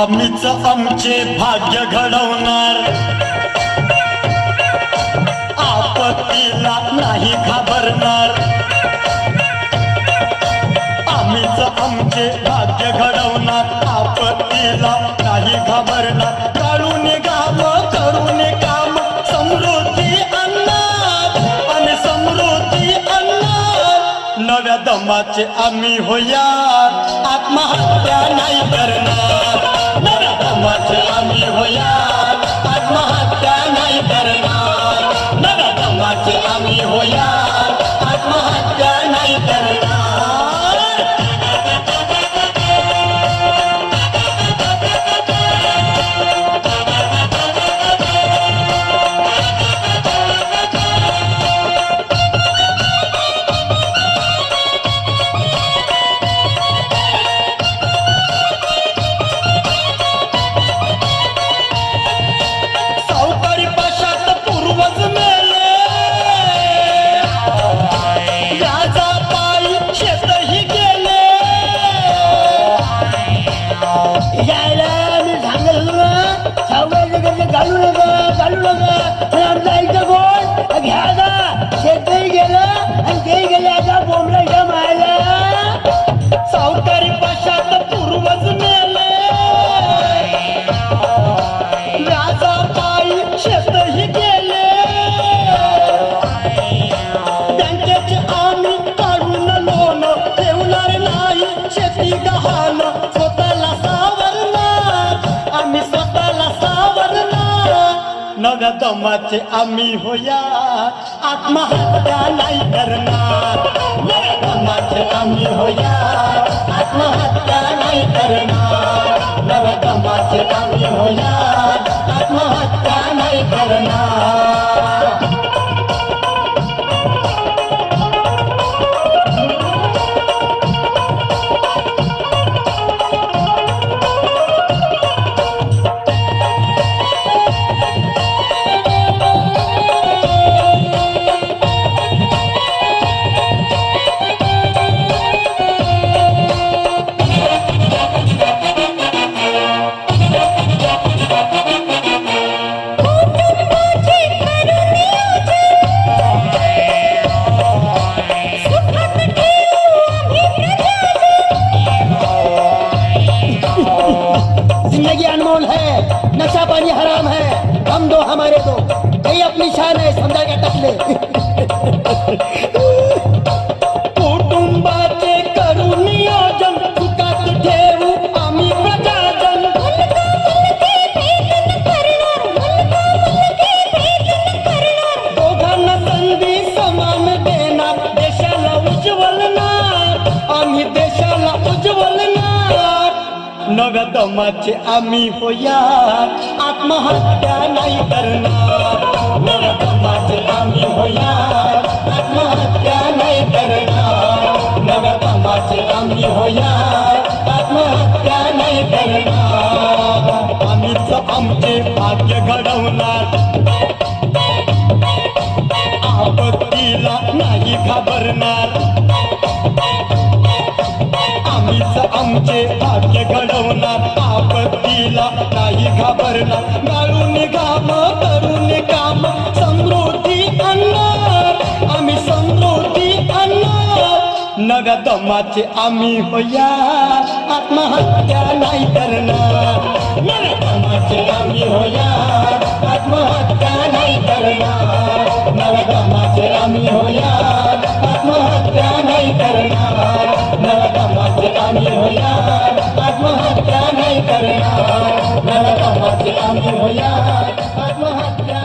आम्हीच आमचे भाग्य घडवणार, आपत्तीला नाही घाबरणार। आम्हीच आमचे भाग्य घडवणार, आपत्तीला नाही घाबरणार। काढून काम करून काम समृद्धी आणणार आणि समृद्धी आणणार। नव्या दमाचे आम्ही होयार, आत्महत्या नाही करणार। नव्या दमाचे आम्ही होयार, आत्महत्या नाही करणार। नव्या दमाचे आम्ही होयार, आत्महत्या नाही करणार। घालू नका आमचा ऐकतं कोण घ्या ना। शेतकरी गेलं आणि ते गेले आता बोंबला मायला। सावकारी पाशात पूर्वज मेले, व्याजा पायी शेतही गेले। बँकेचे आम्ही काढून लोन ठेवणार नाही, शेती गहाण स्वतःला सावरणार, आम्ही स्वतःला सावरणार। नव्या दमाचे आम्ही होयार, आत्महत्या नाही करणार। नव्या दमाचे आम्ही होयार, आत्महत्या नाही करणार। नव्या दमाचे आम्ही होयार, आत्महत्या नाही करणार। जिंदगी अनमोल है, नशा पानी हराम है, हम दो हमारे दो, कहीं अपनी शान है समझा के टकले। कुटुंबाचे करू नियोजन, चुकात ठेवू आम्ही प्रजाजन। दोघांना संधी समान देणार, देशाला उज्ज्वलणार, आम्ही देशाला उज्ज्वलणार। नव्या दमाचे आम्ही होयार, आत्महत्या नाही करणार। नव्या दमाचे आम्ही होयार, आत्महत्या नाही करणार। नव्या दमाचे आम्ही होयार, आत्महत्या नाही करणार। आम्हीच आमचे भाग्य घडवणार, आपत्तीला नाही घाबरणार। आम्हीच आमचे भाग्य घडवणार, आपत्तीला नाही घाबरणार। गाळून काम करून काम समृद्धी आणणार, आम्ही समृद्धी आणणार। नव्या दमाचे आम्ही होयार, आत्महत्या नाही करणार। नव्या दमाचे आम्ही होयार, आत्महत्या नाही करणार। नव्या दमाचे आम्ही होयार, आत्महत्या नाही करणार। नव्या दमाचे आम्ही होयार, आत्महत्या नाही करणार। नव्या दमाचे आम्ही होयार, आत्महत्या